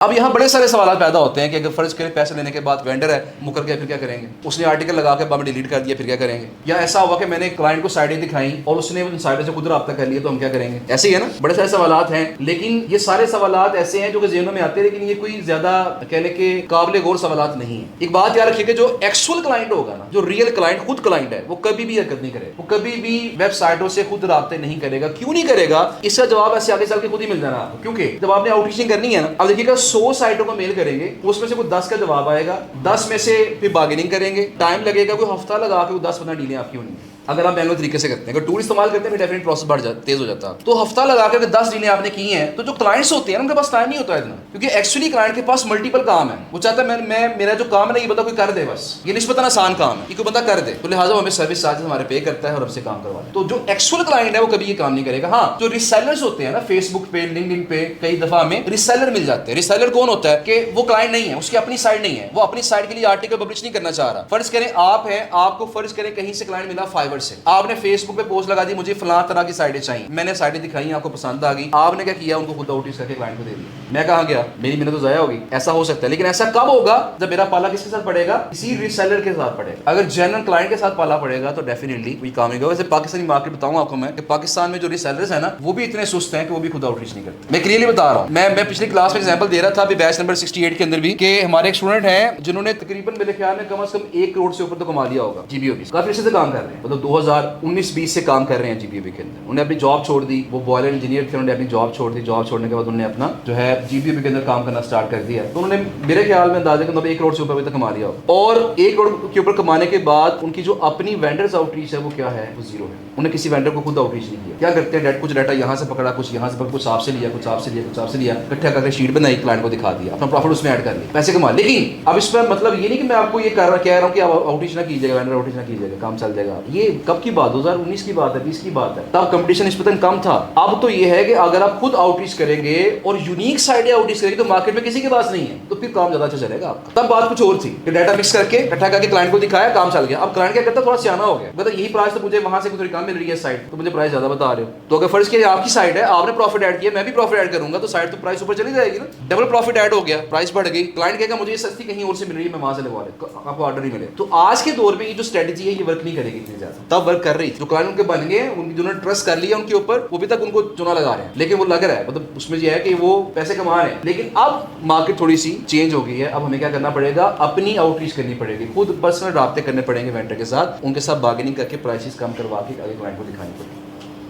अब यहाँ बड़े सारे सवाल पैदा होते हैं कि अगर फर्ज करें पैसे लेने के बाद वेंडर है मुकर गया, फिर क्या करेंगे? उसने आर्टिकल लगा के बाद डिलीट कर दिया, फिर क्या करेंगे? या ऐसा हुआ कि मैंने क्लाइंट को साइडें दिखाई और उसने उन साइडों से खुद रब्ता कर लिया, तो हम क्या करेंगे? ऐसे ही है ना, बड़े सारे सवालात हैं। लेकिन ये सारे सवालात ऐसे हैं जो कि ज़हनों में आते हैं, लेकिन ये कोई ज्यादा कहने के काबिल गौर सवालात नहीं है। एक बात याद रखिए कि जो एक्चुअल क्लाइंट होगा ना, जो रियल क्लाइंट खुद क्लाइंट है, वो कभी भी हरकत नहीं करेगा, वो कभी भी वेबसाइटों से खुद रब्ते नहीं करेगा। क्यों नहीं करेगा? इसका जवाब ऐसे आगे चल के खुद ही मिल जाना आपको। क्योंकि जब आपने आउटरीचिंग करनी है ना, अब देखिएगा 100 साइटों को मेल करेंगे, उसमें से कोई 10 का जवाब आएगा, 10 में से फिर बार्गेनिंग करेंगे, टाइम लगेगा, कोई हफ्ता लगा के 10-15 डीलें आपकी होनी है। अगर आप मैनुअल तरीके से करते हैं, अगर टूल इस्तेमाल करते हैं, फिर डेफिनेट प्रोसेस बढ़ जाता, तेज हो जाता है। तो हफ्ता लगा कर 10 डीलें आपने की हैं, तो जो क्लाइंट्स होते हैं उनके पास टाइम नहीं होता है इतना, क्योंकि एक्चुअली क्लाइंट के पास मल्टीपल काम है। वो चाहता है मैं मेरा जो काम है ना, ये बंदा कोई कर दे, बस ये निस्बतन आसान काम है, ये कोई बंदा कर दे, तो लिहाजा हमें सर्विस चार्जेस हमारे पे करता है और हमसे काम करवा ले। तो जो एक्चुअल क्लाइंट है वो कभी ये काम नहीं करेगा। हाँ, जो रिसेलर्स होते हैं ना, फेसबुक पे, लिंक्डइन पे कई दफा हमें रिसेलर मिल जाते हैं। रिसेलर कौन होता है कि वो क्लाइंट नहीं है, उसकी अपनी साइट नहीं है, वो अपनी साइट के लिए आर्टिकल पब्लिश नहीं करना चाह रहा। फर्ज करें आप हैं, आपको फर्ज करें कहीं से क्लाइंट मिला फाइवर से, आपने फेसबुक पे पोस्ट लगा दी, मुझे फलां तरह की साइटें चाहिए, मैंने साइटें दिखाई, आपको पसंद आ गई, आपने क्या किया? उनको खुद आउटरीच करके क्लाइंट को दे दिया। मैं कहां गया? मेरी मेहनत तो जाया होगी। ऐसा हो सकता है, लेकिन ऐसा कब होगा? जब मेरा पाला किसके साथ पड़ेगा? इसी रिसेलर के साथ पड़ेगा। अगर जनरल क्लाइंट के साथ पाला पड़ेगा तो डेफिनेटली कोई काम नहीं होगा। वैसे पाकिस्तानी मार्केट बताऊं आपको मैं कि पाकिस्तान में जो रिसेलर्स है ना, वो भी इतने सुस्त हैं कि वो भी खुद आउटरीच नहीं करते। मैं क्लियरली बता रहा हूं। मैं पिछली क्लास में एग्जांपल दे रहा था, अभी बैच नंबर 68 के अंदर भी, कि हमारे एक स्टूडेंट हैं जिन्होंने तकरीबन मेरे ख्याल में कम से कम 1 करोड़ से ऊपर तो कमा लिया होगा जीबीओबी। काफी अच्छे से काम कर रहे हैं, मतलब 2019-20 से काम कर रहे हैं जीबीओबी के अंदर। उन्होंने अपनी जॉब छोड़ दी, वो बॉयलर इंजीनियर थे, उन्होंने अपनी जॉब छोड़ दी। जॉब छोड़ने के बाद उन्होंने अपना जो है जीबीओबी के अंदर काम करना स्टार्ट कर दिया। तो उन्होंने मेरे ख्याल में अंदाजे के 1 करोड़ से ऊपर तक कमा लिया हो। और 1 करोड़ के ऊपर कमाने के बाद उनकी जो अपनी वेंडर्स आउटरीच है वो क्या है? वो जीरो है। उन्हें किसी वेंडर को खुद आउटरीच नहीं किया। क्या करते हैं? कुछ डाटा यहाँ से पकड़ा, कुछ यहाँ से पकड़ा, कुछ आपसे लिया, कुछ आपसे लिया, कुछ आपसे लिया, इकट्ठा करके शीट बनाई, क्लाइंट को दिखा दिया, अपना प्रॉफिट उसमें ऐड कर लिया, पैसे कमा। लेकिन अब इस पर मतलब ये नहीं कि मैं आपको ये कह रहा हूँ कि आप आउटरीच ना कीजिएगा, वेंडर आउटरीच ना कीजिएगा, काम चल जाएगा। ये कब की बात? 2019 की बात है, 20 की बात है, तब कंपटीशन निस्बतन कम था। अब तो ये है कि अगर आप खुद आउटरीच करेंगे और यूनिक साइडें आउटरीच करेंगे तो मार्केट में किसी के पास नहीं है, तो फिर काम ज्यादा अच्छा चलेगा आपका। तब बात कुछ और थी कि डाटा मिक्स करके इकट्ठा करके क्लाइंट को दिखाया, काम चल गया। अब क्लाइंट क्या करता है? थोड़ा सियाना हो गया, मतलब यही प्राइस तो मुझे वहां से थोड़ी कम मिल रही है साइट, तो मुझे प्राइस ज्यादा बता रहे हो। तो अगर फर्ज किया आपकी साइट है, आपने प्रॉफिट ऐड किया, मैं भी प्रॉफिट ऐड करूंगा, तो साइट तो प्राइस ऊपर चली जाएगी ना, डबल प्रॉफिट ऐड हो गया, प्राइस बढ़ गई। क्लाइंट कहेगा मुझे सस्ती कहीं और से मिल रही है, मैं वहां से लगवा ले, आपको ऑर्डर नहीं मिले। तो आज के दौर में ये जो स्ट्रेटजी है ये वर्क नहीं करेगी इतनी ज्यादा, तब वर्क कर रही थी। जो क्लाइंट उनके बन गए, जिन्होंने ट्रस्ट कर लिया उनके ऊपर, वो भी तक उनको चुना लगा रहे हैं, लेकिन वो लग रहा है, मतलब उसमें यह है कि वो पैसे कमा रहे हैं। लेकिन अब मार्केट थोड़ी सी चेंज हो गई है। अब हमें क्या करना पड़ेगा? अपनी आउटरीच करनी पड़ेगी, खुद पर्सनल राब्ते करने पड़ेंगे वेंडर के साथ, उनके साथ बार्गेनिंग करके प्राइसेस कम करवा के आगे क्लाइंट को दिखानी पड़ेगी।